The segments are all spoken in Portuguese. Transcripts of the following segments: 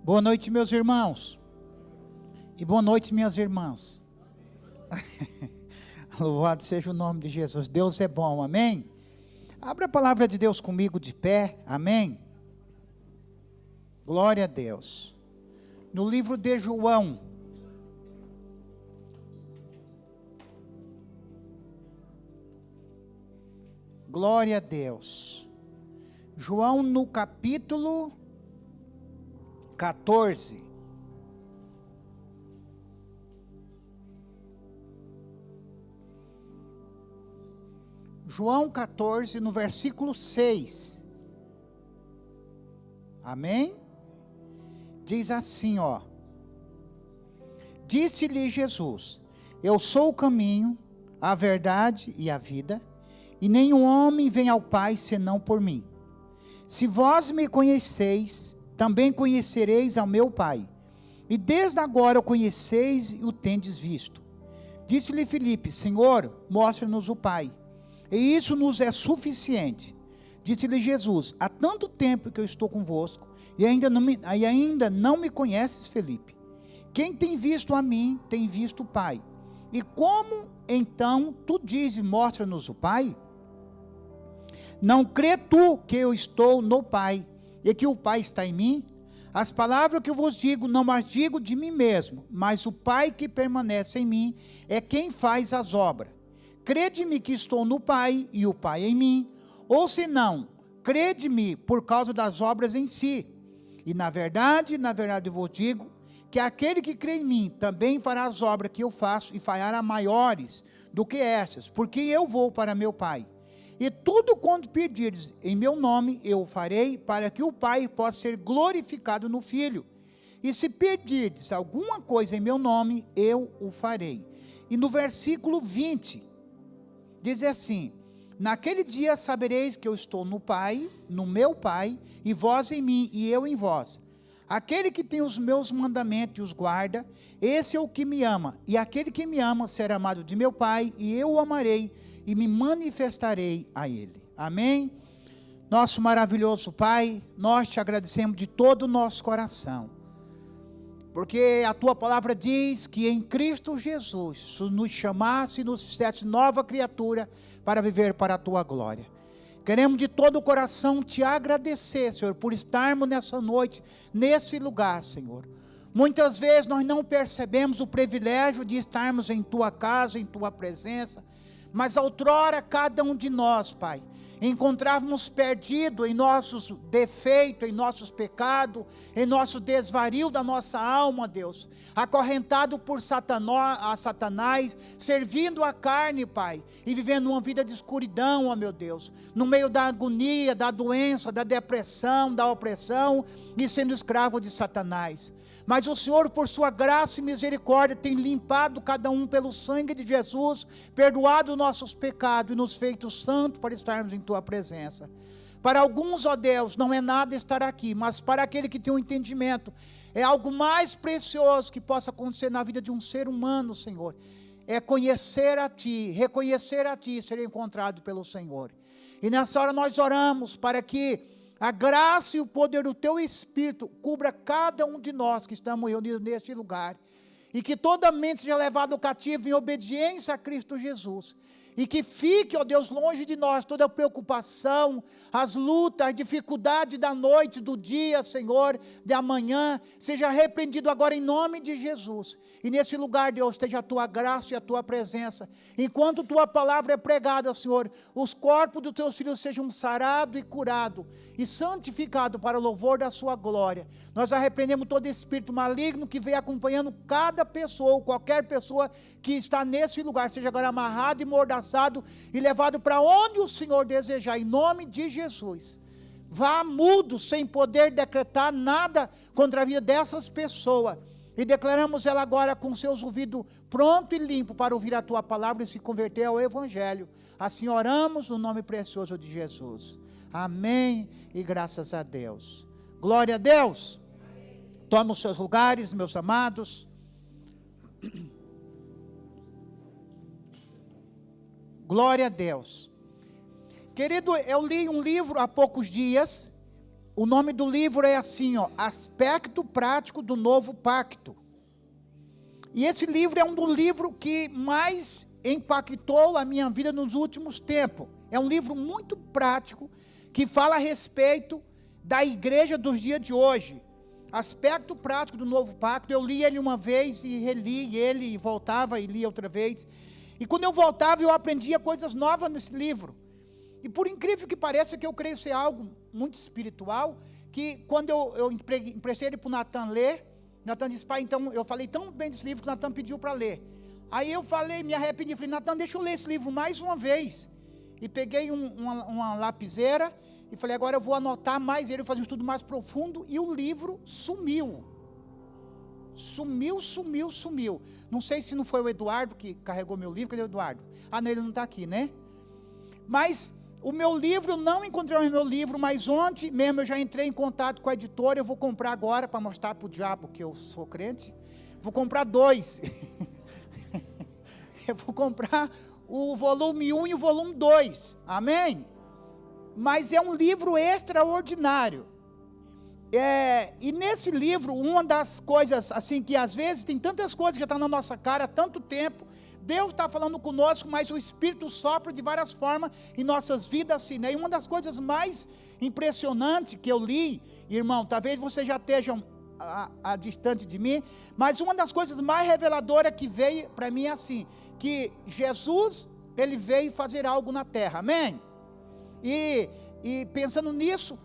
Boa noite, meus irmãos. E boa noite, minhas irmãs. Louvado seja o nome de Jesus. Deus é bom, amém? Abra a palavra de Deus comigo de pé, amém? Glória a Deus. No livro de João. Glória a Deus. João no capítulo 14. João 14, no versículo 6. Amém? Diz assim, ó. Disse-lhe Jesus: Eu sou o caminho, a verdade e a vida, e nenhum homem vem ao Pai senão por mim. Se vós me conheceis, também conhecereis ao meu Pai, e desde agora o conheceis e o tendes visto. Disse-lhe Filipe: Senhor, mostra-nos o Pai, e isso nos é suficiente. Disse-lhe Jesus: há tanto tempo que eu estou convosco, e ainda não me conheces, Filipe? Quem tem visto a mim, tem visto o Pai. E como então tu dizes: mostra-nos o Pai? Não crê tu que eu estou no Pai, e que o Pai está em mim? As palavras que eu vos digo, não as digo de mim mesmo, mas o Pai que permanece em mim é quem faz as obras. Crede-me que estou no Pai, e o Pai em mim, ou se não, crede-me por causa das obras em si. E na verdade eu vos digo, que aquele que crê em mim, também fará as obras que eu faço, e fará maiores do que estas, porque eu vou para meu Pai. E tudo quanto pedires em meu nome, eu o farei, para que o Pai possa ser glorificado no Filho. E se pedirdes alguma coisa em meu nome, eu o farei. E no versículo 20, diz assim: naquele dia sabereis que eu estou no Pai, no meu Pai, e vós em mim, e eu em vós. Aquele que tem os meus mandamentos e os guarda, esse é o que me ama. E aquele que me ama será amado de meu Pai, e eu o amarei, e me manifestarei a ele. Amém? Nosso maravilhoso Pai, nós te agradecemos de todo o nosso coração, porque a tua palavra diz que em Cristo Jesus, tu nos chamaste e nos fizeste nova criatura para viver para a tua glória. Queremos de todo o coração te agradecer, Senhor, por estarmos nessa noite, nesse lugar, Senhor. Muitas vezes nós não percebemos o privilégio de estarmos em tua casa, em tua presença, mas outrora cada um de nós, Pai, encontrávamos perdido em nossos defeitos, em nossos pecados, em nosso desvario da nossa alma, Deus, acorrentado por Satanás, servindo a carne, Pai, e vivendo uma vida de escuridão, ó meu Deus, no meio da agonia, da doença, da depressão, da opressão, e sendo escravo de Satanás. Mas o Senhor, por sua graça e misericórdia, tem limpado cada um pelo sangue de Jesus, perdoado nossos pecados e nos feito santos para estarmos em tua presença. Para alguns, ó Deus, não é nada estar aqui, mas para aquele que tem um entendimento, é algo mais precioso que possa acontecer na vida de um ser humano, Senhor. É conhecer a Ti, reconhecer a Ti e ser encontrado pelo Senhor. E nessa hora nós oramos para que a graça e o poder do Teu Espírito cubra cada um de nós que estamos reunidos neste lugar, e que toda mente seja levada cativo em obediência a Cristo Jesus, e que fique, ó Deus, longe de nós toda a preocupação, as lutas, as dificuldades da noite, do dia, Senhor, de amanhã, seja repreendido agora em nome de Jesus. E nesse lugar, Deus, esteja a Tua graça e a Tua presença. Enquanto Tua palavra é pregada, Senhor, os corpos dos Teus filhos sejam sarados e curados, e santificados para o louvor da Sua glória. Nós repreendemos todo espírito maligno que vem acompanhando cada pessoa, ou qualquer pessoa que está nesse lugar, seja agora amarrado e mordaçado, e levado para onde o Senhor desejar, em nome de Jesus. Vá mudo, sem poder decretar nada contra a vida dessas pessoas, e declaramos ela agora com seus ouvidos pronto e limpo para ouvir a Tua palavra e se converter ao Evangelho. Assim oramos no nome precioso de Jesus. Amém e graças a Deus. Glória a Deus. Tome os seus lugares, meus amados. Glória a Deus. Querido, eu li um livro há poucos dias, O nome do livro é assim, ó, Aspecto Prático do Novo Pacto. E esse livro é um dos livros que mais impactou a minha vida nos últimos tempos. É um livro muito prático, que fala a respeito da igreja dos dias de hoje. Aspecto prático do Novo Pacto. Eu li ele uma vez e reli ele, e voltava e lia outra vez. E quando eu voltava, eu aprendia coisas novas nesse livro. E por incrível que pareça, que eu creio ser algo muito espiritual, que quando eu emprestei ele para o Natan ler, Natan disse, pai, então, eu falei tão bem desse livro que o Natan pediu para ler. Aí eu falei, me arrependi, falei, Natan, deixa eu ler esse livro mais uma vez. E peguei uma lapiseira e falei, agora eu vou anotar mais ele, fazer um estudo mais profundo, e o livro sumiu. Sumiu. Não sei se não foi o Eduardo que carregou meu livro. Cadê o Eduardo? Ah, não, ele não está aqui, né? Mas o meu livro, eu não encontrei o meu livro, mas ontem mesmo eu já entrei em contato com a editora. Eu vou comprar agora, para mostrar para o diabo que eu sou crente. Vou comprar 2. Eu vou comprar o volume 1 e o volume 2. Amém? Mas é um livro extraordinário. E nesse livro, uma das coisas, assim, que às vezes tem tantas coisas que já estão na nossa cara há tanto tempo, Deus está falando conosco, mas o Espírito sopra de várias formas em nossas vidas, assim, né? E uma das coisas mais impressionantes que eu li, irmão, talvez você já esteja a distante de mim, mas uma das coisas mais reveladoras que veio para mim é assim, que Jesus, ele veio fazer algo na terra, amém? E pensando nisso,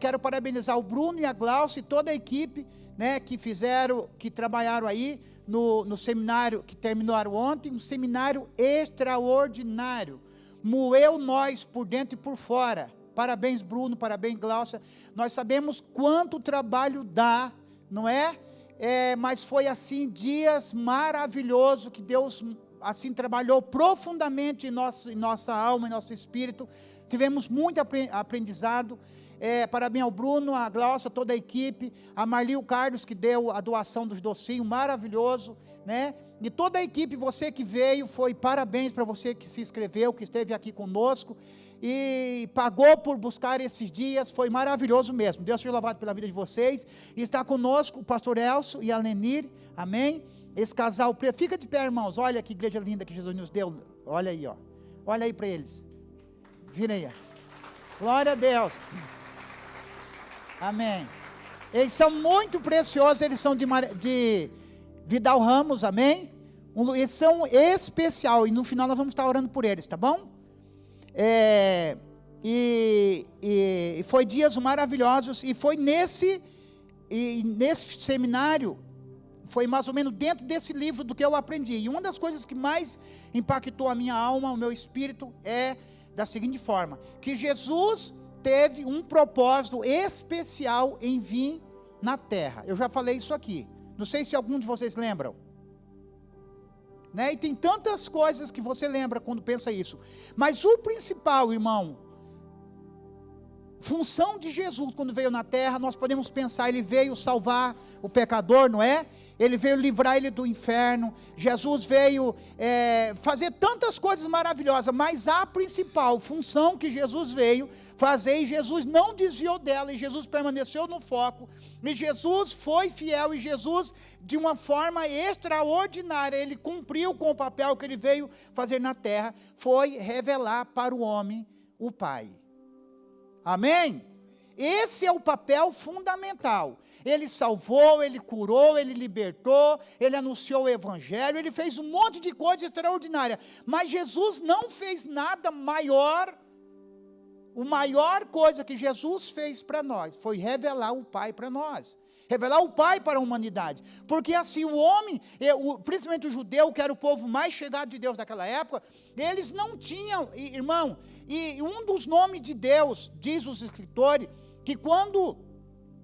quero parabenizar o Bruno e a Glaucia e toda a equipe, né, que trabalharam aí no seminário que terminaram ontem, um seminário extraordinário, moeu nós por dentro e por fora. Parabéns, Bruno, parabéns, Glaucia. Nós sabemos quanto trabalho dá, não é? Mas foi assim, dias maravilhosos, que Deus assim trabalhou profundamente em nossa alma, em nosso espírito. Tivemos muito aprendizado. Parabéns ao Bruno, a Glaucia, toda a equipe, a Marli e o Carlos, que deu a doação dos docinhos, maravilhoso, né? E toda a equipe, você que veio, parabéns para você que se inscreveu, que esteve aqui conosco e pagou por buscar esses dias, foi maravilhoso mesmo. Deus seja louvado pela vida de vocês. E está conosco o pastor Elcio e a Lenir, amém? Esse casal, fica de pé, irmãos, olha que igreja linda que Jesus nos deu, olha aí, ó, olha aí para eles, vira aí, ó. Glória a Deus. Amém. Eles são muito preciosos, eles são de Vidal Ramos, amém? Eles são especial, e no final nós vamos estar orando por eles, tá bom? E foi dias maravilhosos, e foi nesse seminário, foi mais ou menos dentro desse livro do que eu aprendi. E uma das coisas que mais impactou a minha alma, o meu espírito, é da seguinte forma, que Jesus teve um propósito especial em vir na terra. Eu já falei isso aqui, não sei se algum de vocês lembram, né? E tem tantas coisas que você lembra quando pensa isso, mas o principal, irmão, função de Jesus quando veio na terra, nós podemos pensar, ele veio salvar o pecador, não é? Ele veio livrar ele do inferno, Jesus veio fazer tantas coisas maravilhosas, mas a principal função que Jesus veio fazer, e Jesus não desviou dela, e Jesus permaneceu no foco, e Jesus foi fiel, e Jesus, de uma forma extraordinária, ele cumpriu com o papel que ele veio fazer na terra, foi revelar para o homem o Pai. Amém? Esse é o papel fundamental. Ele salvou, ele curou, ele libertou, ele anunciou o evangelho, ele fez um monte de coisa extraordinária. Mas Jesus não fez nada maior. A maior coisa que Jesus fez para nós foi revelar o Pai para nós. Revelar o Pai para a humanidade. Porque assim o homem, principalmente o judeu, que era o povo mais chegado de Deus daquela época, eles não tinham, irmão, e um dos nomes de Deus, diz os escritores, que quando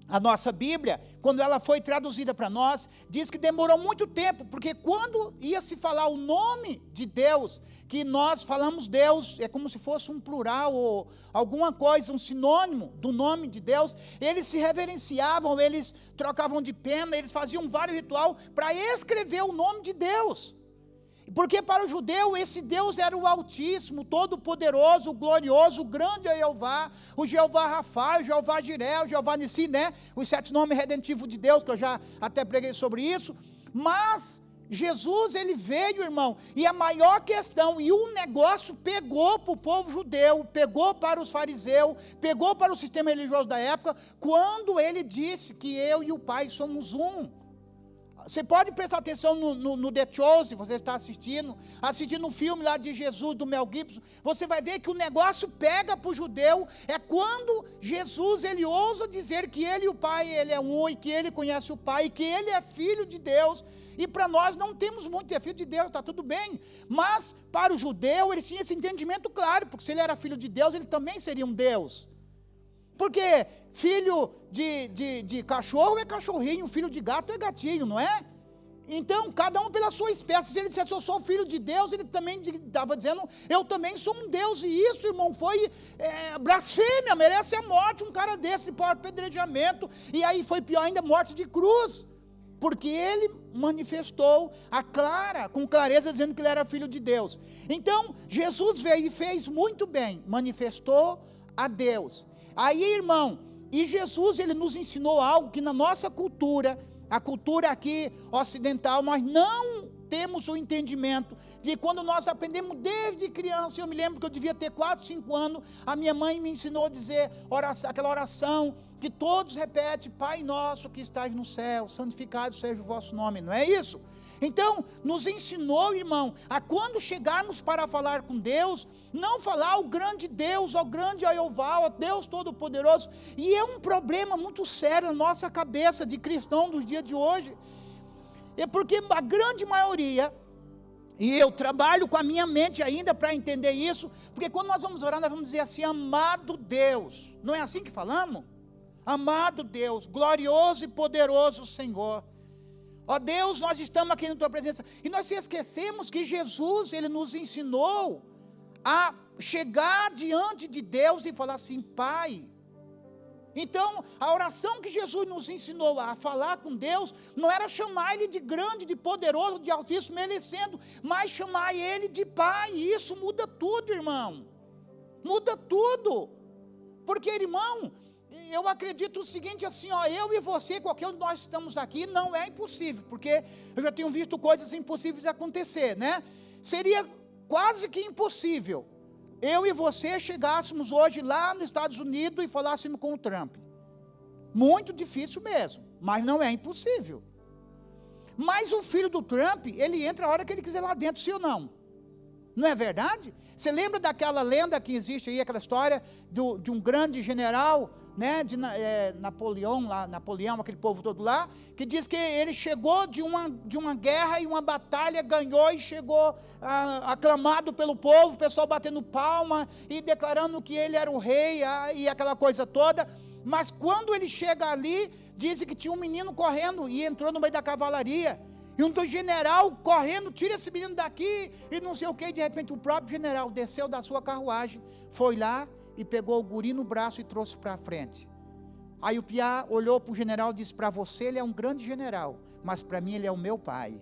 a nossa Bíblia, quando ela foi traduzida para nós, diz que demorou muito tempo, porque quando ia se falar o nome de Deus, que nós falamos Deus, é como se fosse um plural, ou alguma coisa, um sinônimo do nome de Deus, eles se reverenciavam, eles trocavam de pena, eles faziam vários rituais para escrever o nome de Deus. Porque para o judeu esse Deus era o Altíssimo, Todo-Poderoso, o Glorioso, o grande Jeová, o Jeová Rafa, o Jeová Jiré, o Jeová Nissi, né? Os 7 nomes redentivos de Deus, que eu já até preguei sobre isso. Mas Jesus, ele veio, irmão, e a maior questão, e o negócio pegou para o povo judeu, pegou para os fariseus, pegou para o sistema religioso da época, quando ele disse que eu e o Pai somos um. Você pode prestar atenção no The Chosen, você está assistindo um filme lá de Jesus, do Mel Gibson, você vai ver que o negócio pega para o judeu, é quando Jesus, ele ousa dizer que ele e o Pai, ele é um, e que ele conhece o Pai, e que ele é filho de Deus, e para nós não temos muito de filho de Deus, está tudo bem, mas para o judeu, ele tinha esse entendimento claro, porque se ele era filho de Deus, ele também seria um Deus. Porque filho de cachorro é cachorrinho, filho de gato é gatinho, não é? Então, cada um pela sua espécie. Se ele dissesse, eu sou filho de Deus, ele também estava dizendo, eu também sou um Deus. E isso, irmão, foi blasfêmia, merece a morte um cara desse, por apedrejamento. E aí foi pior ainda, morte de cruz. Porque ele manifestou com clareza, dizendo que ele era filho de Deus. Então, Jesus veio e fez muito bem, manifestou a Deus. Aí, irmão, e Jesus, ele nos ensinou algo que na nossa cultura, a cultura aqui ocidental, nós não temos o entendimento de quando nós aprendemos desde criança. Eu me lembro que eu devia ter 4, 5 anos, a minha mãe me ensinou a dizer aquela oração que todos repetem, Pai nosso que estás no céu, santificado seja o vosso nome, não é isso? Então, nos ensinou, irmão, a quando chegarmos para falar com Deus, não falar o grande Deus, o grande Jeová, o Deus Todo-Poderoso, e é um problema muito sério na nossa cabeça de cristão dos dias de hoje, é porque a grande maioria, e eu trabalho com a minha mente ainda para entender isso, porque quando nós vamos orar, nós vamos dizer assim, amado Deus, não é assim que falamos? Amado Deus, glorioso e poderoso Senhor, ó Deus, nós estamos aqui na tua presença, e nós esquecemos que Jesus, ele nos ensinou a chegar diante de Deus e falar assim, Pai. Então, a oração que Jesus nos ensinou a falar com Deus, não era chamar Ele de grande, de poderoso, de altíssimo, merecendo, mas chamar Ele de Pai, e isso muda tudo, irmão, muda tudo, porque, irmão, eu acredito o seguinte, assim, ó, eu e você, qualquer um de nós estamos aqui, não é impossível, porque eu já tenho visto coisas impossíveis acontecer, né? Seria quase que impossível eu e você chegássemos hoje lá nos Estados Unidos e falássemos com o Trump. Muito difícil mesmo, mas não é impossível. Mas o filho do Trump, ele entra a hora que ele quiser lá dentro, sim ou não? Não é verdade? Você lembra daquela lenda que existe aí, aquela história de um grande general, né, Napoleão, aquele povo todo lá, que diz que ele chegou de uma guerra e uma batalha, ganhou e chegou aclamado pelo povo, o pessoal batendo palma e declarando que ele era o rei e aquela coisa toda, mas quando ele chega ali, dizem que tinha um menino correndo e entrou no meio da cavalaria, e um general correndo, tira esse menino daqui, e não sei o que, de repente o próprio general desceu da sua carruagem, foi lá, e pegou o guri no braço e trouxe para frente. Aí o piá olhou para o general e disse, para você ele é um grande general, mas para mim ele é o meu pai.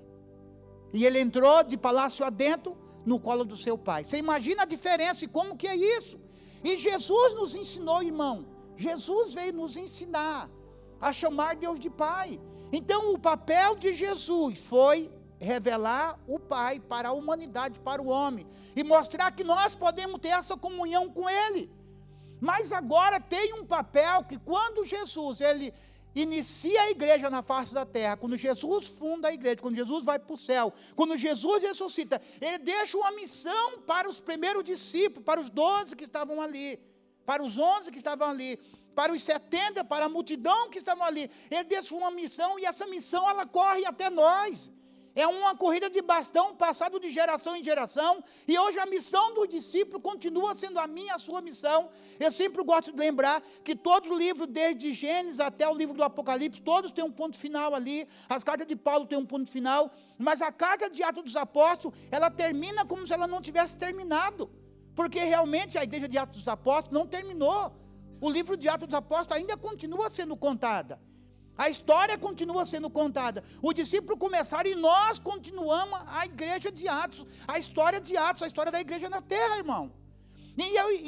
E ele entrou de palácio adentro, no colo do seu pai. Você imagina a diferença e como que é isso? E Jesus nos ensinou, irmão, Jesus veio nos ensinar a chamar Deus de Pai. Então o papel de Jesus foi revelar o Pai para a humanidade, para o homem, e mostrar que nós podemos ter essa comunhão com Ele. Mas agora tem um papel que quando Jesus, ele inicia a igreja na face da terra, quando Jesus funda a igreja, quando Jesus vai para o céu, quando Jesus ressuscita, ele deixa uma missão para os primeiros discípulos, para os 12 que estavam ali, para os 11 que estavam ali, para os 70, para a multidão que estavam ali, ele deixa uma missão, e essa missão ela corre até nós. É uma corrida de bastão, passado de geração em geração, e hoje a missão do discípulo continua sendo a minha, a sua missão. Eu sempre gosto de lembrar que todos os livros, desde Gênesis até o livro do Apocalipse, todos têm um ponto final ali, as cartas de Paulo têm um ponto final, mas a carta de Atos dos Apóstolos, ela termina como se ela não tivesse terminado, porque realmente a igreja de Atos dos Apóstolos não terminou, o livro de Atos dos Apóstolos ainda continua sendo contada. A história continua sendo contada. Os discípulos começaram e nós continuamos a igreja de Atos. A história de Atos, a história da igreja na terra, irmão.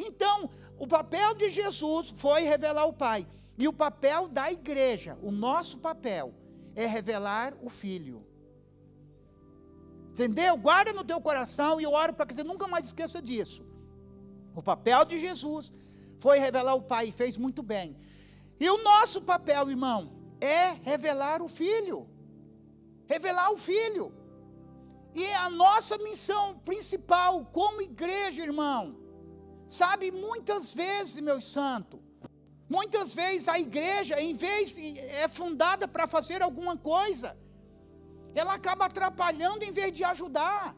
Então, o papel de Jesus foi revelar o Pai. E o papel da igreja, o nosso papel, é revelar o Filho. Entendeu? Guarda no teu coração e eu oro para que você nunca mais esqueça disso. O papel de Jesus foi revelar o Pai e fez muito bem. E o nosso papel, irmão, é revelar o Filho. Revelar o Filho. E a nossa missão principal como igreja, irmão, sabe, muitas vezes, meus santos, muitas vezes a igreja, em vez é fundada para fazer alguma coisa, ela acaba atrapalhando em vez de ajudar.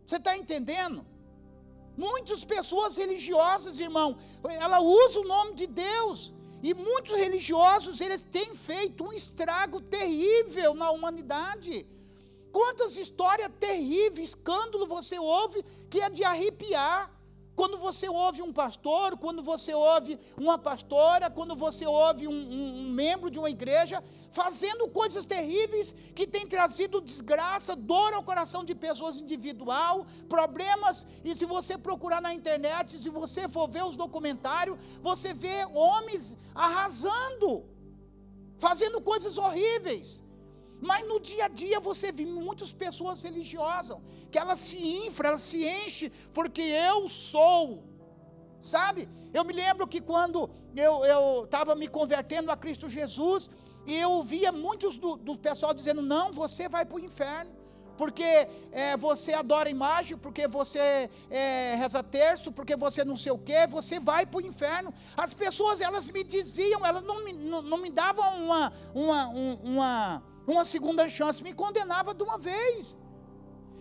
Você está entendendo? Muitas pessoas religiosas, irmão, ela usa o nome de Deus, e muitos religiosos, eles têm feito um estrago terrível na humanidade. Quantas histórias terríveis, escândalo você ouve, que é de arrepiar. Quando você ouve um pastor, quando você ouve uma pastora, quando você ouve um membro de uma igreja, fazendo coisas terríveis, que tem trazido desgraça, dor ao coração de pessoas individual, problemas, e se você procurar na internet, se você for ver os documentários, você vê homens arrasando, fazendo coisas horríveis. Mas no dia a dia você vê muitas pessoas religiosas, que elas se inflam, elas se enchem, porque eu sou, sabe? Eu me lembro que quando eu estava me convertendo a Cristo Jesus, e eu ouvia muitos do pessoal dizendo, não, você vai para o inferno, porque você adora imagem, porque você reza terço, porque você não sei o quê, você vai para o inferno. As pessoas, elas me diziam, elas não me davam uma segunda chance, me condenava de uma vez.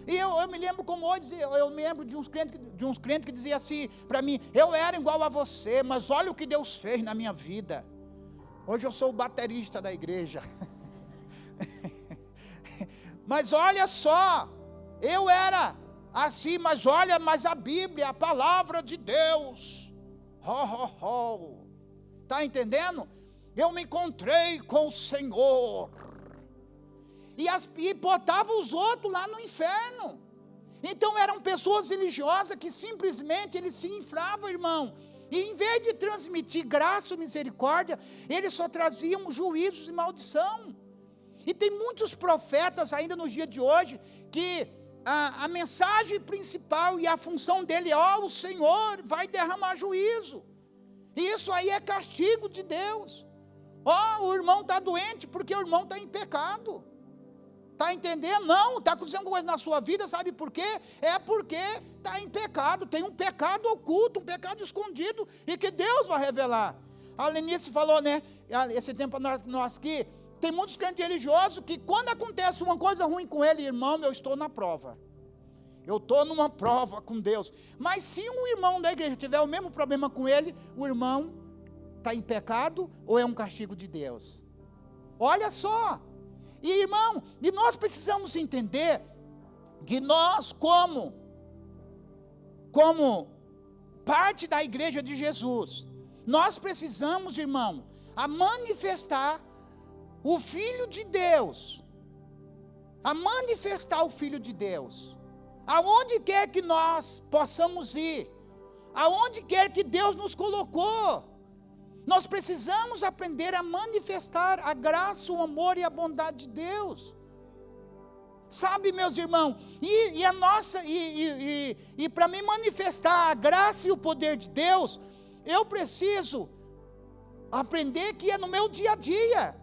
E eu me lembro como hoje, eu me lembro de uns crentes que diziam assim para mim, eu era igual a você, mas olha o que Deus fez na minha vida. Hoje eu sou o baterista da igreja. Mas olha só, eu era assim, mas olha, mas a Bíblia, a palavra de Deus, está entendendo? Eu me encontrei com o Senhor, e botava os outros lá no inferno. Então eram pessoas religiosas que simplesmente eles se inflavam, irmão, e em vez de transmitir graça e misericórdia, eles só traziam juízos e maldição. E tem muitos profetas ainda nos dias de hoje, que a mensagem principal e a função dele é, o Senhor vai derramar juízo, e isso aí é castigo de Deus. O irmão está doente porque o irmão está em pecado. Está entendendo? Não, está acontecendo alguma coisa na sua vida, sabe por quê? É porque está em pecado, tem um pecado oculto, um pecado escondido, e que Deus vai revelar. A Lenice falou, né, esse tempo nós aqui, tem muitos crentes religiosos que quando acontece uma coisa ruim com ele, irmão, eu estou na prova. Eu estou numa prova com Deus. Mas se um irmão da igreja tiver o mesmo problema com ele, o irmão está em pecado ou é um castigo de Deus? Olha só. E irmão, e nós precisamos entender que nós como parte da igreja de Jesus, nós precisamos, irmão, a manifestar o Filho de Deus, a manifestar o Filho de Deus, aonde quer que nós possamos ir, aonde quer que Deus nos colocou, nós precisamos aprender a manifestar a graça, o amor e a bondade de Deus, sabe, meus irmãos, e para me manifestar a graça e o poder de Deus, eu preciso aprender que é no meu dia a dia.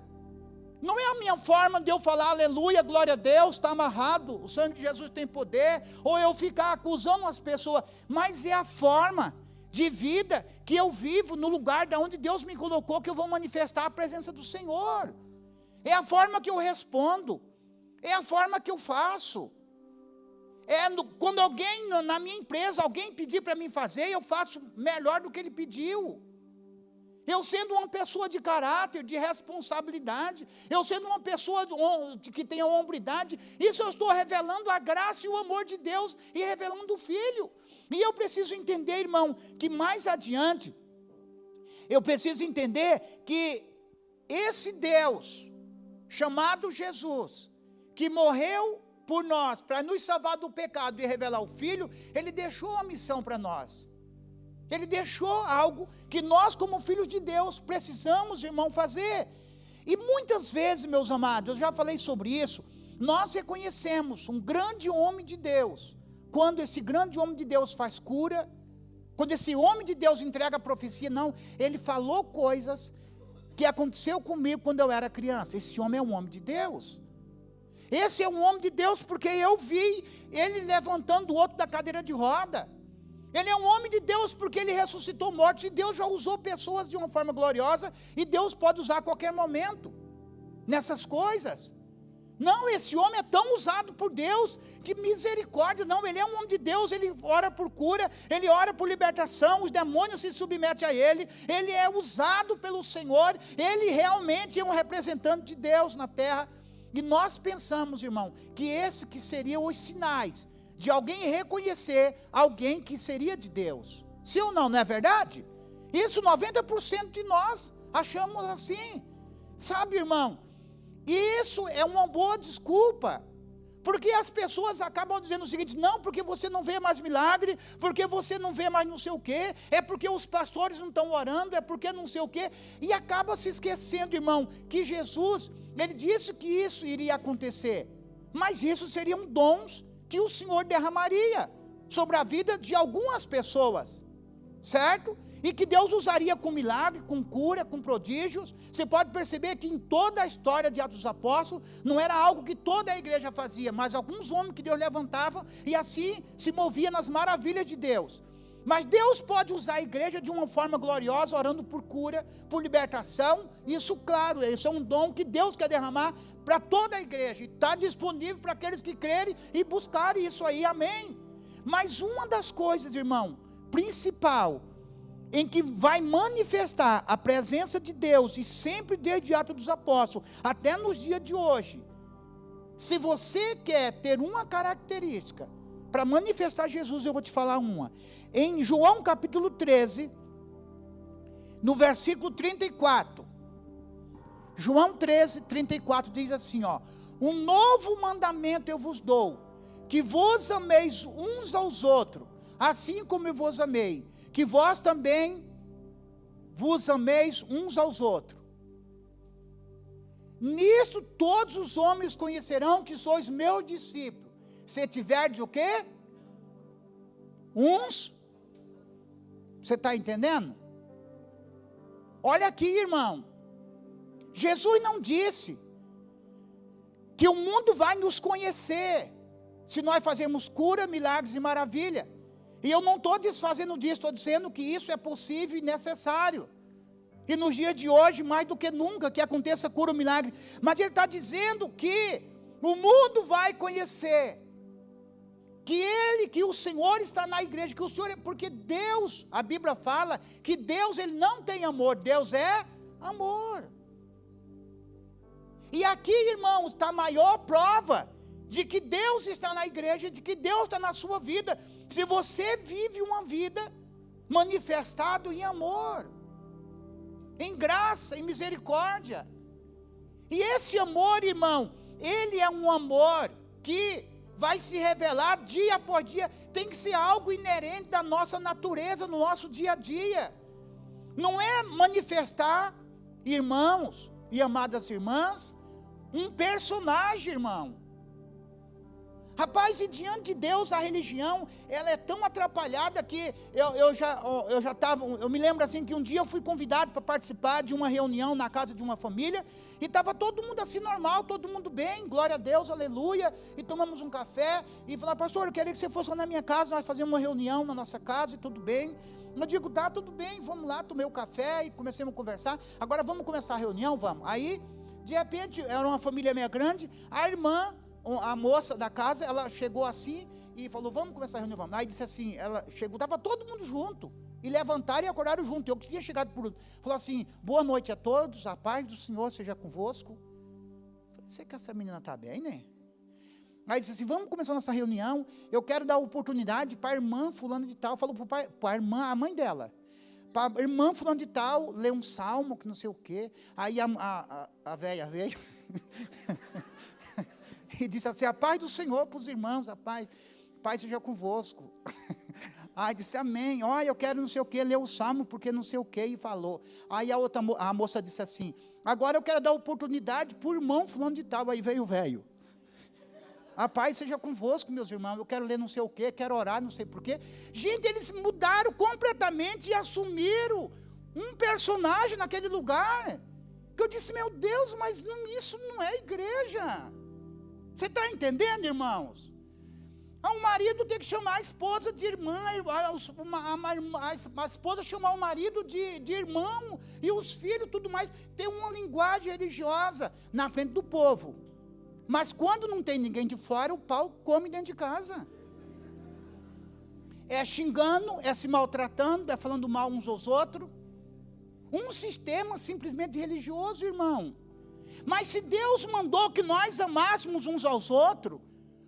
Não é a minha forma de eu falar aleluia, glória a Deus, está amarrado, o sangue de Jesus tem poder, ou eu ficar acusando as pessoas, mas é a forma de vida que eu vivo no lugar de onde Deus me colocou, que eu vou manifestar a presença do Senhor. É a forma que eu respondo, é a forma que eu faço. Quando alguém na minha empresa, alguém pedir para mim fazer, eu faço melhor do que ele pediu. Eu sendo uma pessoa de caráter, de responsabilidade, eu sendo uma pessoa que tem a hombridade, isso eu estou revelando a graça e o amor de Deus e revelando o Filho. E eu preciso entender, irmão, que mais adiante, eu preciso entender que esse Deus, chamado Jesus, que morreu por nós, para nos salvar do pecado e revelar o Filho, Ele deixou uma missão para nós. Ele deixou algo que nós, como filhos de Deus, precisamos, irmão, fazer. E muitas vezes, meus amados, eu já falei sobre isso, nós reconhecemos um grande homem de Deus, quando esse grande homem de Deus faz cura, quando esse homem de Deus entrega a profecia, não, ele falou coisas que aconteceu comigo quando eu era criança. Esse homem é um homem de Deus. Esse é um homem de Deus porque eu vi ele levantando o outro da cadeira de roda. Ele é um homem de Deus porque ele ressuscitou mortos, e Deus já usou pessoas de uma forma gloriosa, e Deus pode usar a qualquer momento, nessas coisas. Não, esse homem é tão usado por Deus, que misericórdia, não, ele é um homem de Deus, ele ora por cura, ele ora por libertação, os demônios se submetem a ele é usado pelo Senhor, ele realmente é um representante de Deus na terra. E nós pensamos, irmão, que esse que seriam os sinais de alguém reconhecer alguém que seria de Deus. Sim ou não, não é verdade? Isso 90% de nós achamos assim. Sabe, irmão, isso é uma boa desculpa, porque as pessoas acabam dizendo o seguinte: não, porque você não vê mais milagre, porque você não vê mais não sei o quê, é porque os pastores não estão orando, é porque não sei o quê, e acaba se esquecendo, irmão, que Jesus, ele disse que isso iria acontecer, mas isso seriam dons que o Senhor derramaria sobre a vida de algumas pessoas, certo? E que Deus usaria com milagre, com cura, com prodígios. Você pode perceber que em toda a história de Atos dos Apóstolos, não era algo que toda a igreja fazia, mas alguns homens que Deus levantava, e assim se movia nas maravilhas de Deus. Mas Deus pode usar a igreja de uma forma gloriosa, orando por cura, por libertação. Isso, claro, isso é um dom que Deus quer derramar para toda a igreja, e está disponível para aqueles que crerem e buscarem isso aí, amém. Mas uma das coisas, irmão, principal, em que vai manifestar a presença de Deus, e sempre desde Atos dos Apóstolos, até nos dias de hoje, se você quer ter uma característica para manifestar Jesus, eu vou te falar uma. Em João capítulo 13, no versículo 34, João 13, 34 diz assim, ó: um novo mandamento eu vos dou, que vos ameis uns aos outros, assim como eu vos amei, que vós também vos ameis uns aos outros. Nisto todos os homens conhecerão que sois meus discípulos, se tiverdes o quê? Uns. Você está entendendo? Olha aqui, irmão, Jesus não disse que o mundo vai nos conhecer se nós fazermos cura, milagres e maravilha. E eu não estou desfazendo disso, estou dizendo que isso é possível e necessário. E nos dias de hoje, mais do que nunca, que aconteça cura ou milagre. Mas ele está dizendo que o mundo vai conhecer que o Senhor está na igreja, que o Senhor, porque Deus, a Bíblia fala que Deus, ele não tem amor, Deus é amor. E aqui, irmãos, está a maior prova de que Deus está na igreja, de que Deus está na sua vida, se você vive uma vida manifestado em amor, em graça, em misericórdia. E esse amor, irmão, ele é um amor que vai se revelar dia após dia, tem que ser algo inerente da nossa natureza, no nosso dia a dia. Não é manifestar, irmãos e amadas irmãs, um personagem, irmão. Rapaz, e diante de Deus, a religião, ela é tão atrapalhada que eu me lembro assim, que um dia eu fui convidado para participar de uma reunião na casa de uma família, e estava todo mundo assim normal, todo mundo bem, glória a Deus, aleluia, e tomamos um café, e falaram: pastor, eu queria que você fosse lá na minha casa, nós fazíamos uma reunião na nossa casa, e tudo bem. Eu digo: tá, tudo bem, vamos lá, tomei o café, e comecemos a conversar, agora vamos começar a reunião, vamos. Aí, de repente, era uma família meio grande, a moça da casa, ela chegou assim e falou: vamos começar a reunião, vamos. Aí disse assim, ela chegou, estava todo mundo junto, e levantaram e acordaram junto. Eu que tinha chegado por último, falou assim: boa noite a todos, a paz do Senhor seja convosco. Falei: você que essa menina está bem, né? Aí disse assim: vamos começar a nossa reunião, eu quero dar oportunidade para a irmã fulano de tal, falou para a irmã, a mãe dela, para irmã fulano de tal, ler um salmo, que não sei o quê. Aí a velha veio e disse assim, a paz do Senhor para os irmãos, a paz seja convosco. Aí disse, amém, olha, eu quero não sei o quê, ler o salmo, porque não sei o quê, e falou. Aí a moça disse assim, agora eu quero dar oportunidade para o irmão fulano de tal. Aí veio o velho. A paz seja convosco, meus irmãos, eu quero ler não sei o quê, quero orar, não sei porquê. Gente, eles mudaram completamente e assumiram um personagem naquele lugar. Que eu disse, meu Deus, mas isso não é igreja. Você está entendendo, irmãos? O marido tem que chamar a esposa de irmã, a esposa chamar o marido de irmão, e os filhos, tudo mais, tem uma linguagem religiosa na frente do povo. Mas quando não tem ninguém de fora, o pau come dentro de casa. É xingando, é se maltratando, é falando mal uns aos outros. Um sistema simplesmente religioso, irmão. Mas se Deus mandou que nós amássemos uns aos outros,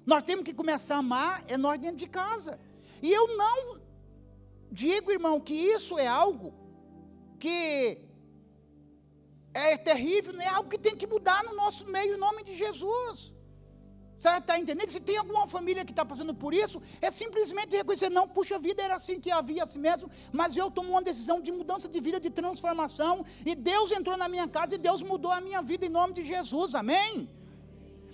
nós temos que começar a amar, é nós dentro de casa. E eu não digo, irmão, que isso é algo que é terrível, não é algo que tem que mudar no nosso meio, em nome de Jesus. Você está entendendo? Se tem alguma família que está passando por isso, é simplesmente reconhecer, não, puxa vida, era assim que havia assim mesmo, mas eu tomo uma decisão de mudança de vida, de transformação, e Deus entrou na minha casa, e Deus mudou a minha vida, em nome de Jesus, amém?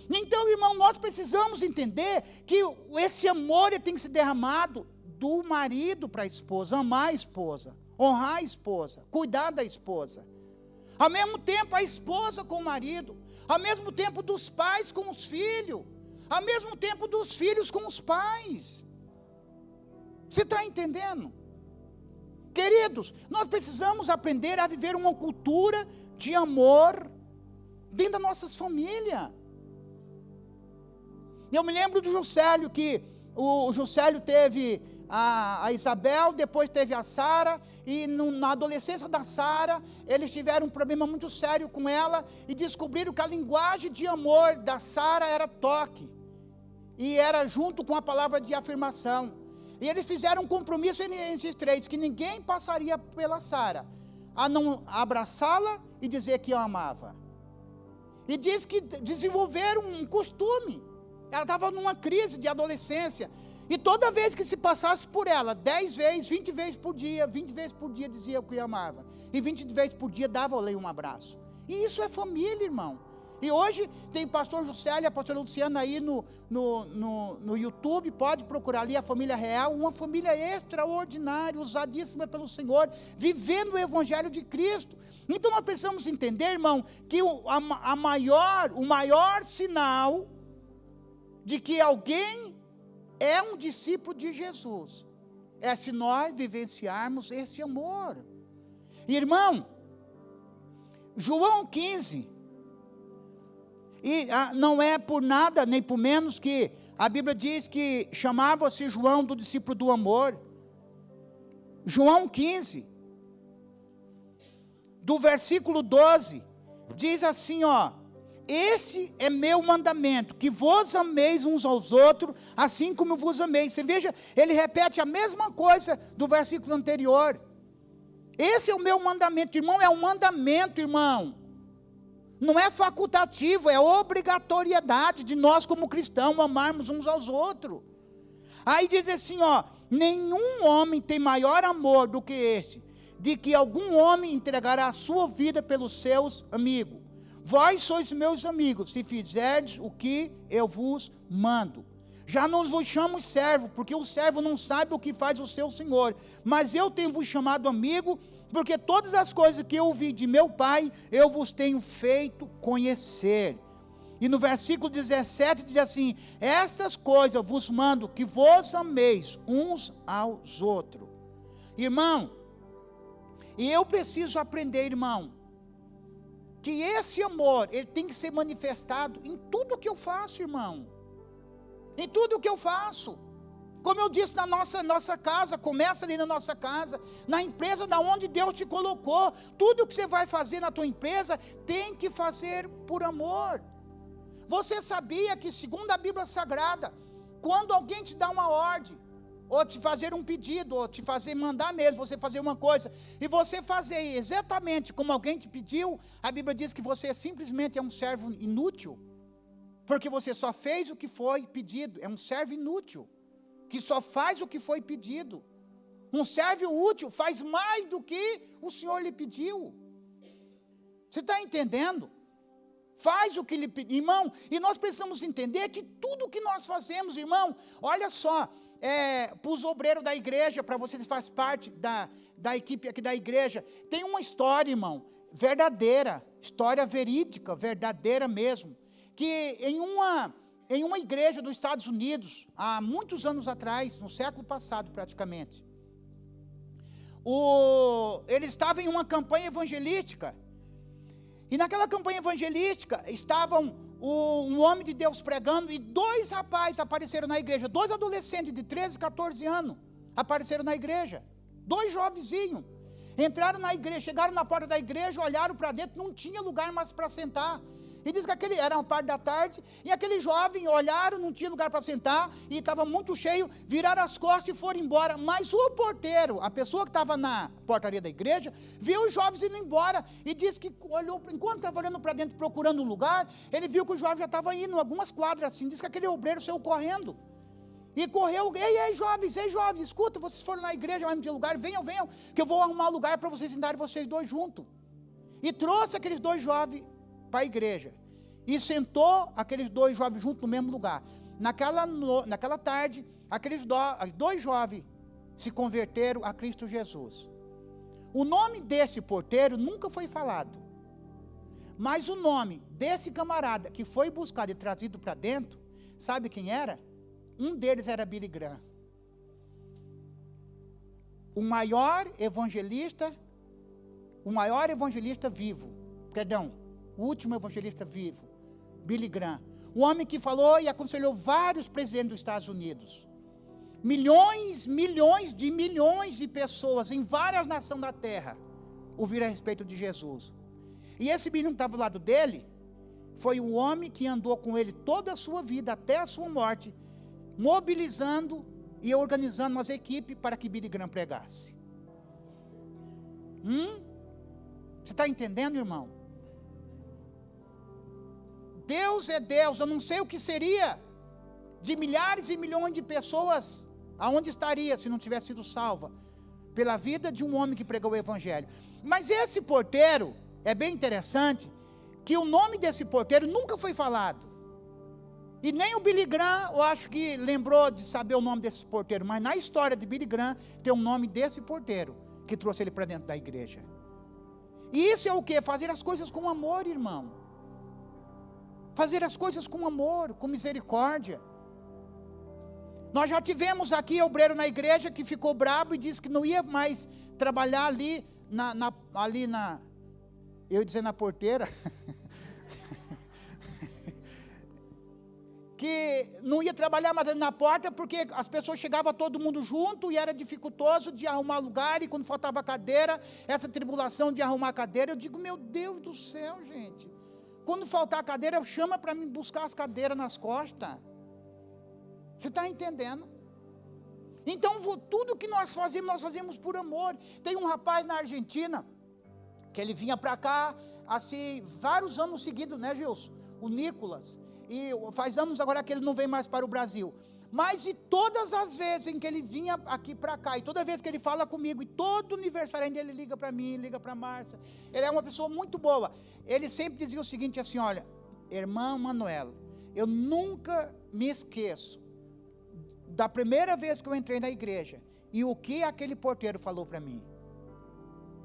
Então, irmão, nós precisamos entender que esse amor tem que ser derramado do marido para a esposa, amar a esposa, honrar a esposa, cuidar da esposa. Ao mesmo tempo a esposa com o marido, ao mesmo tempo dos pais com os filhos, ao mesmo tempo dos filhos com os pais. Você está entendendo? Queridos, nós precisamos aprender a viver uma cultura de amor dentro das nossas famílias. Eu me lembro do Juscelio, que o Juscelio teve a Isabel, depois teve a Sara, e na adolescência da Sara, eles tiveram um problema muito sério com ela, e descobriram que a linguagem de amor da Sara era toque, e era junto com a palavra de afirmação, e eles fizeram um compromisso entre esses três, que ninguém passaria pela Sara, a não abraçá-la e dizer que a amava, e diz que desenvolveram um costume. Ela estava numa crise de adolescência, e toda vez que se passasse por ela, 10 vezes, 20 vezes por dia, 20 vezes por dia dizia que a amava, e 20 vezes por dia dava ao um abraço. E isso é família, irmão. E hoje tem o pastor Juscelio e a pastora Luciana aí no YouTube, pode procurar ali a família real, uma família extraordinária, usadíssima pelo Senhor, vivendo o evangelho de Cristo. Então nós precisamos entender, irmão, que o maior sinal de que alguém é um discípulo de Jesus é se nós vivenciarmos esse amor. Irmão, João 15, e não é por nada nem por menos que a Bíblia diz que chamava-se João do discípulo do amor. João 15, do versículo 12, diz assim, ó: esse é meu mandamento, que vos ameis uns aos outros, assim como vos amei. Você veja, ele repete a mesma coisa do versículo anterior. Esse é o meu mandamento, irmão, é um mandamento, irmão. Não é facultativo, é obrigatoriedade de nós como cristãos amarmos uns aos outros. Aí diz assim, ó: nenhum homem tem maior amor do que este, de que algum homem entregará a sua vida pelos seus amigos. Vós sois meus amigos, se fizerdes o que eu vos mando. Já não vos chamo servo, porque o servo não sabe o que faz o seu senhor. Mas eu tenho vos chamado amigo, porque todas as coisas que eu ouvi de meu Pai, eu vos tenho feito conhecer. E no versículo 17 diz assim: estas coisas eu vos mando, que vos ameis uns aos outros. Irmão, e eu preciso aprender, irmão, que esse amor, ele tem que ser manifestado em tudo que eu faço, irmão. Em tudo que eu faço. Como eu disse, na nossa casa, começa ali na nossa casa, na empresa da onde Deus te colocou. Tudo que você vai fazer na tua empresa, tem que fazer por amor. Você sabia que, segundo a Bíblia Sagrada, quando alguém te dá uma ordem, ou te fazer um pedido, ou te fazer mandar mesmo, você fazer uma coisa, e você fazer exatamente como alguém te pediu, a Bíblia diz que você simplesmente é um servo inútil, porque você só fez o que foi pedido, é um servo inútil, que só faz o que foi pedido. Um servo útil faz mais do que o Senhor lhe pediu. Você está entendendo? Faz o que lhe pediu, irmão, e nós precisamos entender que tudo que nós fazemos, irmão, olha só, para os obreiros da igreja, para vocês que fazem parte da equipe aqui da igreja, tem uma história, irmão, verdadeira, história verídica, verdadeira mesmo, que em uma igreja dos Estados Unidos, há muitos anos atrás, no século passado praticamente, eles estavam em uma campanha evangelística, e naquela campanha evangelística, estavam um homem de Deus pregando, e 2 rapazes apareceram na igreja, 2 adolescentes de 13, 14 anos, apareceram na igreja, 2 jovenzinhos, entraram na igreja, chegaram na porta da igreja, olharam para dentro, não tinha lugar mais para sentar, e diz que era uma parte da tarde, e aquele jovem olharam, não tinha lugar para sentar, e estava muito cheio, viraram as costas e foram embora, mas o porteiro, a pessoa que estava na portaria da igreja, viu os jovens indo embora, e disse que olhou, enquanto estava olhando para dentro, procurando um lugar, ele viu que o jovem já estava indo, algumas quadras assim, diz que aquele obreiro saiu correndo, e correu, ei jovens, escuta, vocês foram na igreja, mas não tinha lugar, venham, que eu vou arrumar um lugar para vocês sentarem vocês 2 juntos, e trouxe aqueles 2 jovens, para a igreja, e sentou aqueles 2 jovens juntos no mesmo lugar. Naquela tarde, aqueles 2 jovens se converteram a Cristo Jesus. O nome desse porteiro nunca foi falado, mas o nome desse camarada que foi buscado e trazido para dentro, sabe quem era? Um deles era Billy Graham, o maior evangelista vivo, o último evangelista vivo, Billy Graham, o homem que falou e aconselhou vários presidentes dos Estados Unidos, milhões de pessoas em várias nações da terra ouviram a respeito de Jesus, e esse menino que estava ao lado dele, foi o homem que andou com ele toda a sua vida, até a sua morte, mobilizando e organizando umas equipes para que Billy Graham pregasse. Você está entendendo, irmão? Deus é Deus, eu não sei o que seria de milhares e milhões de pessoas, aonde estaria se não tivesse sido salva, pela vida de um homem que pregou o evangelho. Mas esse porteiro, é bem interessante, que o nome desse porteiro nunca foi falado, e nem o Billy Graham, eu acho que lembrou de saber o nome desse porteiro, mas na história de Billy Graham, tem o nome desse porteiro, que trouxe ele para dentro da igreja. E isso é o que? Fazer as coisas com amor, irmão. Fazer as coisas com amor, com misericórdia. Nós já tivemos aqui obreiro na igreja que ficou bravo e disse que não ia mais trabalhar ali eu ia dizer na porteira, que não ia trabalhar mais ali na porta, porque as pessoas chegavam todo mundo junto e era dificultoso de arrumar lugar, e quando faltava cadeira, essa tribulação de arrumar cadeira, eu digo, meu Deus do céu, gente, quando faltar a cadeira, chama para mim buscar as cadeiras nas costas. Você está entendendo? Então, tudo que nós fazemos por amor. Tem um rapaz na Argentina, que ele vinha para cá, assim, vários anos seguidos, né, Gilson? O Nicolas. E faz anos agora que ele não vem mais para o Brasil. Mas de todas as vezes em que ele vinha aqui para cá, e toda vez que ele fala comigo, e todo aniversário ainda ele liga para mim, liga para a Márcia, ele é uma pessoa muito boa. Ele sempre dizia o seguinte, assim, olha, irmã Manuela, eu nunca me esqueço da primeira vez que eu entrei na igreja, e o que aquele porteiro falou para mim,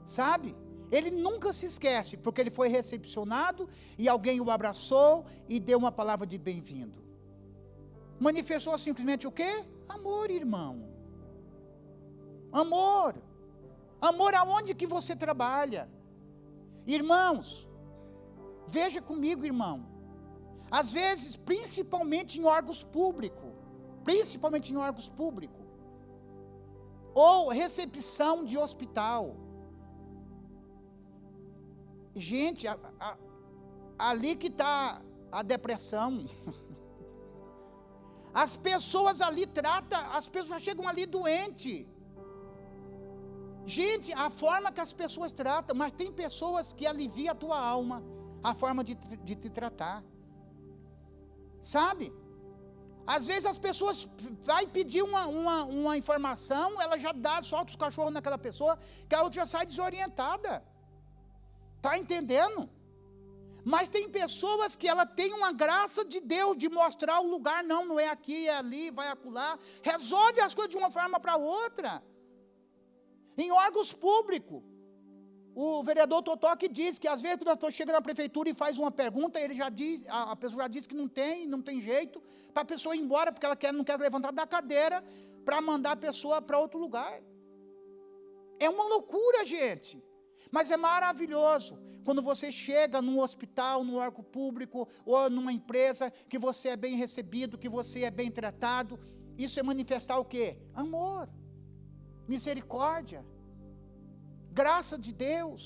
sabe? Ele nunca se esquece, porque ele foi recepcionado, e alguém o abraçou, e deu uma palavra de bem-vindo. Manifestou simplesmente o quê? Amor, irmão. Amor. Amor aonde que você trabalha. Irmãos, veja comigo, irmão. Às vezes, principalmente em órgãos públicos, ou recepção de hospital. Gente, ali que está a depressão. As pessoas ali as pessoas já chegam ali doentes. Gente, a forma que as pessoas tratam, mas tem pessoas que aliviam a tua alma, a forma de te tratar. Sabe? Às vezes as pessoas vai pedir uma informação, ela já solta os cachorros naquela pessoa, que a outra já sai desorientada. Está entendendo? Mas tem pessoas que ela tem uma graça de Deus de mostrar o lugar, não é aqui, é ali, vai acolá, resolve as coisas de uma forma para outra. Em órgãos públicos, o vereador Totó que diz que às vezes quando a pessoa chega na prefeitura e faz uma pergunta, ele já diz, a pessoa já diz que não tem jeito para a pessoa ir embora, porque ela não quer levantar da cadeira para mandar a pessoa para outro lugar. É uma loucura, gente. Mas é maravilhoso quando você chega num hospital, num órgão público ou numa empresa, que você é bem recebido, que você é bem tratado. Isso é manifestar o quê? Amor, misericórdia, graça de Deus.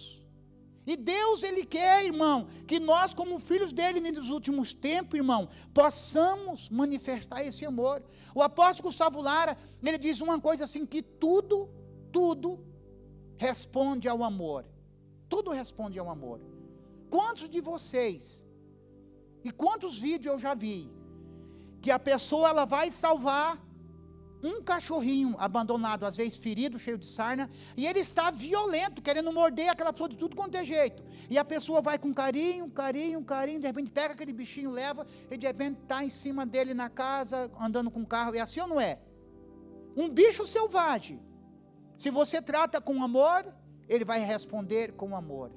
E Deus, Ele quer, irmão, que nós como filhos dEle nos últimos tempos, irmão, possamos manifestar esse amor. O apóstolo Gustavo Lara, ele diz uma coisa assim, que tudo responde ao amor. Tudo responde ao amor. Quantos de vocês, e quantos vídeos eu já vi, que a pessoa ela vai salvar um cachorrinho abandonado, às vezes ferido, cheio de sarna, e ele está violento, querendo morder aquela pessoa de tudo quanto é jeito. E a pessoa vai com carinho, de repente pega aquele bichinho, leva, e de repente está em cima dele na casa, andando com o carro. É assim ou não é? Um bicho selvagem, se você trata com amor, ele vai responder com amor.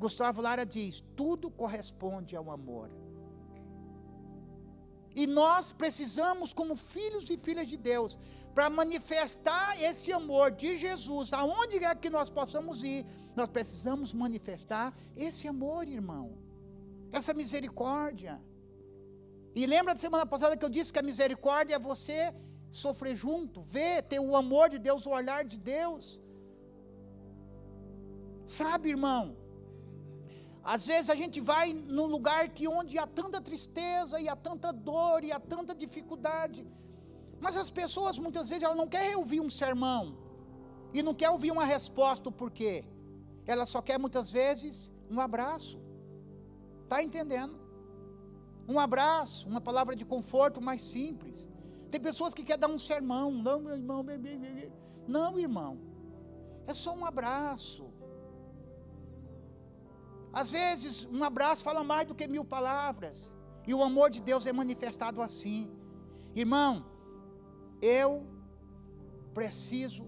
Gustavo Lara diz, tudo corresponde ao amor. E nós precisamos, como filhos e filhas de Deus, para manifestar esse amor de Jesus, aonde quer que nós possamos ir, nós precisamos manifestar esse amor, irmão, essa misericórdia. E lembra da semana passada que eu disse que a misericórdia é você sofrer junto, ver, ter o amor de Deus, o olhar de Deus. Sabe, irmão, às vezes a gente vai num lugar onde há tanta tristeza, e há tanta dor, e há tanta dificuldade, mas as pessoas muitas vezes elas não querem ouvir um sermão, e não querem ouvir uma resposta, o porquê, ela só quer muitas vezes um abraço, está entendendo? Um abraço, uma palavra de conforto mais simples. Tem pessoas que querem dar um sermão, não, meu irmão, não, irmão, é só um abraço. Às vezes, um abraço fala mais do que 1000 palavras. E o amor de Deus é manifestado assim. Irmão,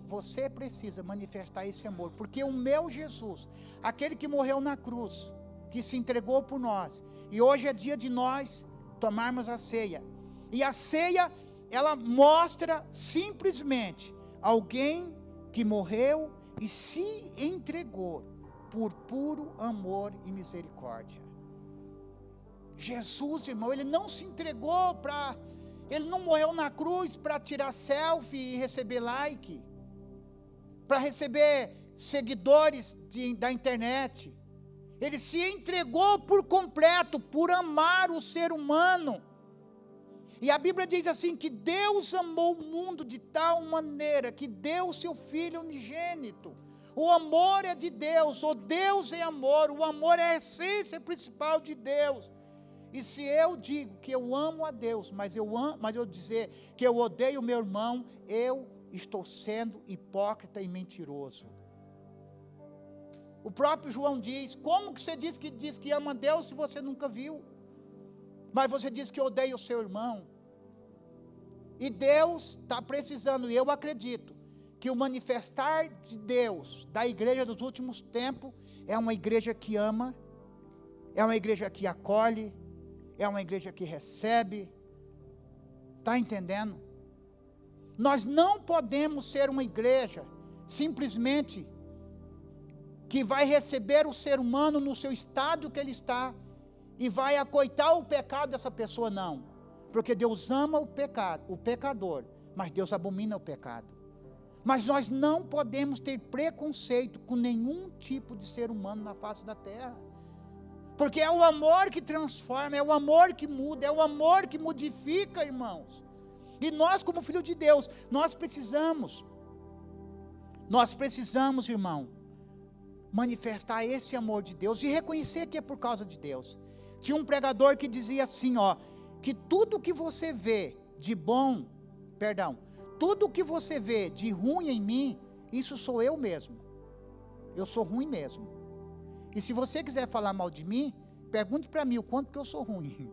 você precisa manifestar esse amor. Porque o meu Jesus, aquele que morreu na cruz, que se entregou por nós. E hoje é dia de nós tomarmos a ceia. E a ceia, ela mostra simplesmente alguém que morreu e se entregou por puro amor e misericórdia. Jesus, irmão, ele não se entregou ele não morreu na cruz para tirar selfie e receber like, para receber seguidores da internet. Ele se entregou por completo, por amar o ser humano. E a Bíblia diz assim, que Deus amou o mundo de tal maneira, que deu o seu Filho unigênito. O amor é de Deus, o Deus é amor, o amor é a essência principal de Deus. E se eu digo que eu amo a Deus, mas eu dizer que eu odeio o meu irmão, eu estou sendo hipócrita e mentiroso. O próprio João diz, como que você diz que ama a Deus se você nunca viu? Mas você diz que odeia o seu irmão. E Deus está precisando, e eu acredito, que o manifestar de Deus, da igreja dos últimos tempos, é uma igreja que ama, é uma igreja que acolhe, é uma igreja que recebe, está entendendo? Nós não podemos ser uma igreja, simplesmente, que vai receber o ser humano no seu estado que ele está, e vai acoitar o pecado dessa pessoa, não, porque Deus ama o pecador, mas Deus abomina o pecado. Mas nós não podemos ter preconceito com nenhum tipo de ser humano na face da terra. Porque é o amor que transforma, é o amor que muda, é o amor que modifica, irmãos. E nós, como filho de Deus, nós precisamos, irmão, manifestar esse amor de Deus e reconhecer que é por causa de Deus. Tinha um pregador que dizia assim, que tudo que você vê de bom, tudo que você vê de ruim em mim, isso sou eu mesmo. Eu sou ruim mesmo. E se você quiser falar mal de mim, pergunte para mim o quanto que eu sou ruim.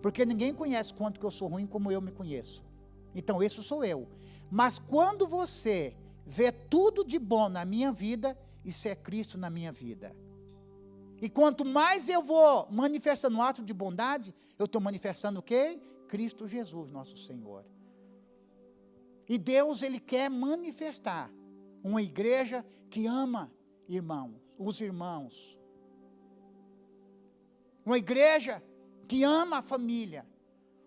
Porque ninguém conhece quanto que eu sou ruim como eu me conheço. Então, esse sou eu. Mas quando você vê tudo de bom na minha vida, isso é Cristo na minha vida. E quanto mais eu vou manifestando um ato de bondade, eu estou manifestando o quê? Cristo Jesus, nosso Senhor. E Deus, Ele quer manifestar uma igreja que ama os irmãos. Uma igreja que ama a família.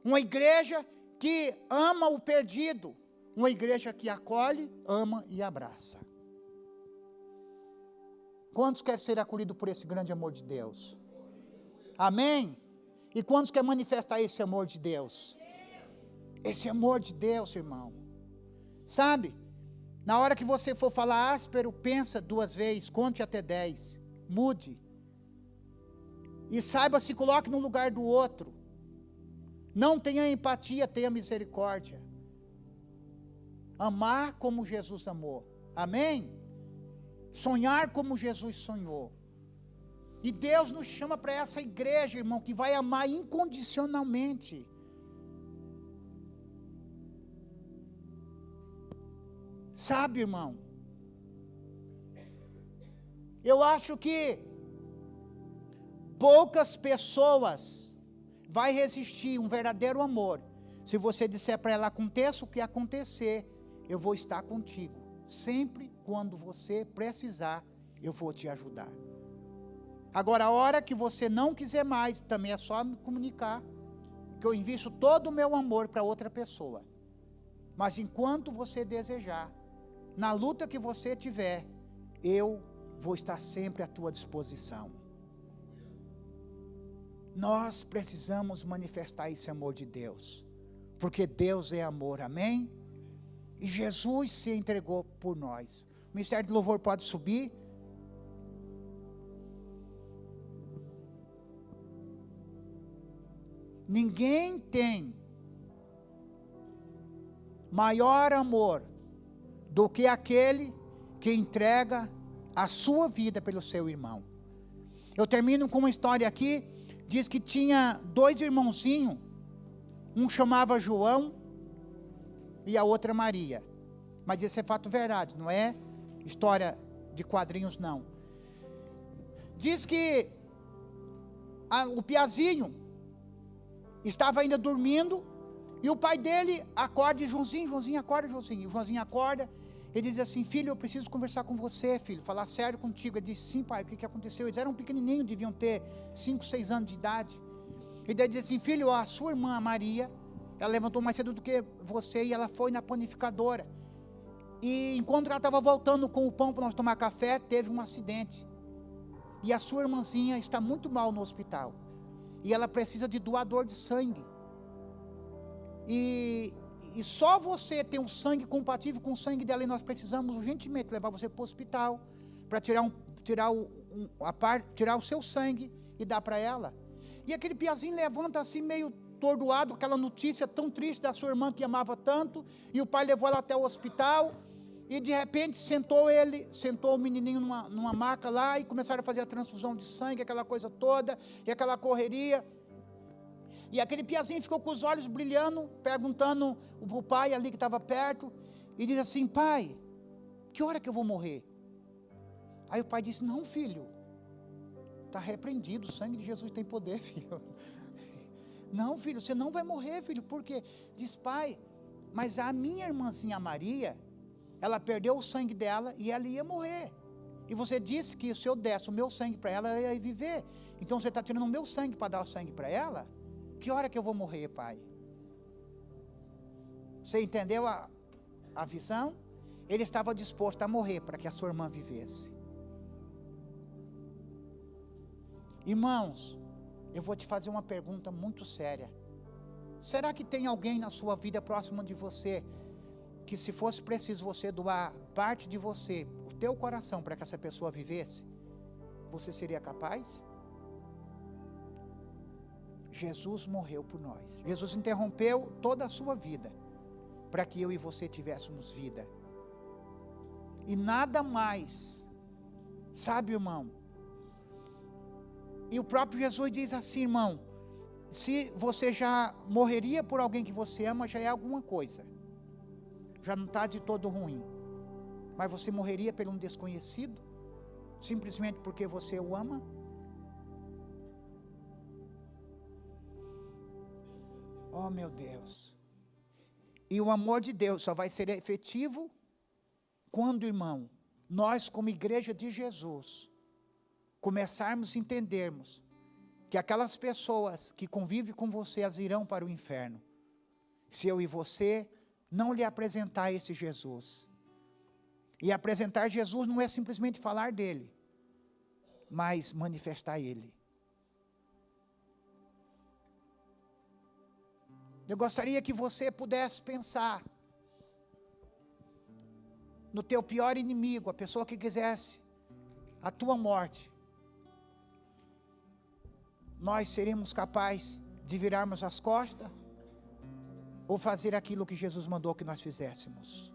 Uma igreja que ama o perdido. Uma igreja que acolhe, ama e abraça. Quantos querem ser acolhidos por esse grande amor de Deus? Amém? E quantos querem manifestar esse amor de Deus? Esse amor de Deus, irmão. Sabe? Na hora que você for falar áspero, pensa 2 vezes, conte até 10. Mude. E saiba, se coloque no lugar do outro. Não tenha empatia, tenha misericórdia. Amar como Jesus amou. Amém? Sonhar como Jesus sonhou. E Deus nos chama para essa igreja, irmão, que vai amar incondicionalmente. Sabe, irmão? Eu acho que poucas pessoas vai resistir um verdadeiro amor se você disser para ela: aconteça o que acontecer, eu vou estar contigo. Sempre quando você precisar, eu vou te ajudar. Agora, a hora que você não quiser mais, também é só me comunicar, que eu invisto todo o meu amor para outra pessoa. Mas enquanto você desejar, na luta que você tiver, eu vou estar sempre à tua disposição. Nós precisamos manifestar esse amor de Deus, porque Deus é amor, amém? E Jesus se entregou por nós. O Ministério do Louvor pode subir. Ninguém tem maior amor do que aquele que entrega a sua vida pelo seu irmão. Eu termino com uma história aqui. Diz que tinha 2 irmãozinhos, um chamava João e a outra Maria. Mas isso é fato verdade, não é história de quadrinhos, não. Diz que o piazinho estava ainda dormindo e o pai dele acorda e Joãozinho acorda, Joãozinho. O Joãozinho acorda, ele diz assim: filho, eu preciso conversar com você, filho, falar sério contigo. Ele disse: sim, pai, o que aconteceu? Eles eram pequenininhos, deviam ter 5, 6 anos de idade. E daí diz assim: filho, a sua irmã, a Maria, ela levantou mais cedo do que você e ela foi na panificadora. E enquanto ela estava voltando com o pão para nós tomar café, teve um acidente. E a sua irmãzinha está muito mal no hospital. E ela precisa de doador de sangue. E só você tem um sangue compatível com o sangue dela, e nós precisamos urgentemente levar você para o hospital, para tirar o seu sangue e dar para ela. E aquele piazinho levanta assim meio tordoado, aquela notícia tão triste da sua irmã que amava tanto, e o pai levou ela até o hospital, e de repente sentou o menininho numa maca lá, e começaram a fazer a transfusão de sangue, aquela coisa toda, e aquela correria. E aquele piazinho ficou com os olhos brilhando, perguntando o pai ali que estava perto, e diz assim: pai, que hora que eu vou morrer? Aí o pai disse: não, filho, está repreendido, o sangue de Jesus tem poder, filho. Não, filho, você não vai morrer, filho, porque diz: pai, mas a minha irmãzinha Maria, ela perdeu o sangue dela e ela ia morrer. E você disse que se eu desse o meu sangue para ela, ela ia viver. Então você está tirando o meu sangue para dar o sangue para ela? Que hora que eu vou morrer, pai? Você entendeu a visão? Ele estava disposto a morrer para que a sua irmã vivesse. Irmãos, eu vou te fazer uma pergunta muito séria. Será que tem alguém na sua vida próximo de você, que se fosse preciso você doar parte de você, o teu coração, para que essa pessoa vivesse, você seria capaz? Jesus morreu por nós. Jesus interrompeu toda a sua vida, para que eu e você tivéssemos vida. E nada mais, sabe, irmão? E o próprio Jesus diz assim, irmão, se você já morreria por alguém que você ama, já é alguma coisa, já não está de todo ruim. Mas você morreria por um desconhecido, simplesmente porque você o ama? Oh, meu Deus. E o amor de Deus só vai ser efetivo quando, irmão, nós como igreja de Jesus, começarmos a entendermos que aquelas pessoas que convivem com você, elas irão para o inferno, se eu e você não lhe apresentar esse Jesus. E apresentar Jesus não é simplesmente falar dele, mas manifestar ele. Eu gostaria que você pudesse pensar no teu pior inimigo, a pessoa que quisesse a tua morte. Nós seríamos capazes de virarmos as costas ou fazer aquilo que Jesus mandou que nós fizéssemos?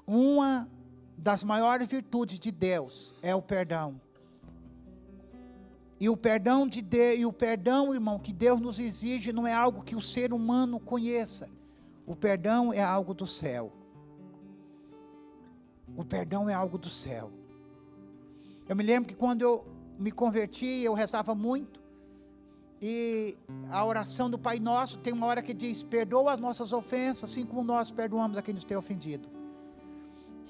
Uma das maiores virtudes de Deus é o perdão. E o perdão de Deus, e o perdão, irmão, que Deus nos exige, não é algo que o ser humano conheça. O perdão é algo do céu. O perdão é algo do céu. Eu me lembro que quando eu me converti, eu rezava muito. E a oração do Pai Nosso tem uma hora que diz: perdoa as nossas ofensas, assim como nós perdoamos a quem nos tem ofendido.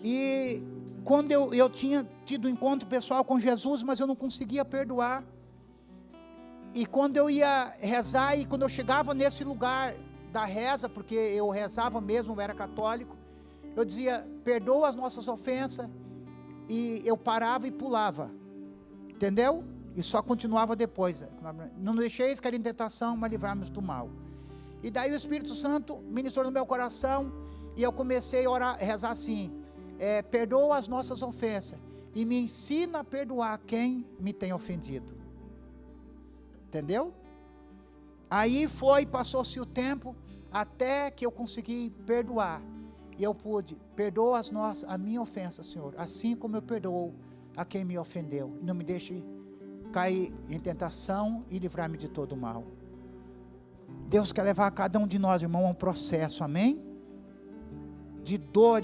E quando eu tinha tido um encontro pessoal com Jesus, mas eu não conseguia perdoar. E quando eu ia rezar, e quando eu chegava nesse lugar da reza, porque eu rezava mesmo, eu era católico, eu dizia: perdoa as nossas ofensas, e eu parava e pulava, entendeu? E só continuava depois: não deixeis cair em tentação, mas livrar-nos do mal. E daí o Espírito Santo ministrou no meu coração, e eu comecei a orar, rezar assim: perdoa as nossas ofensas, e me ensina a perdoar quem me tem ofendido. Entendeu? Aí passou-se o tempo, até que eu consegui perdoar. E eu pude: perdoa a minha ofensa, Senhor, assim como eu perdoo a quem me ofendeu. Não me deixe cair em tentação e livrar-me de todo o mal. Deus quer levar cada um de nós, irmão, a um processo, amém? De dor,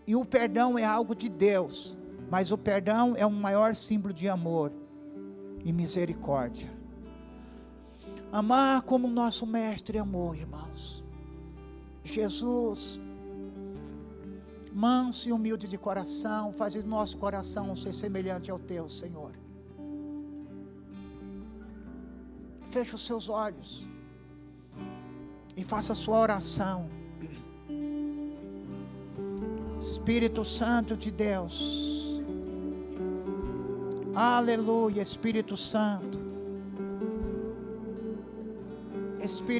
e o perdão é algo de Deus, mas o perdão é o maior símbolo de amor e misericórdia. Amar como nosso mestre amou, irmãos. Jesus, manso e humilde de coração, faz o nosso coração ser semelhante ao teu, Senhor. Feche os seus olhos e faça a sua oração. Espírito Santo de Deus, aleluia. Espírito Santo, Espírito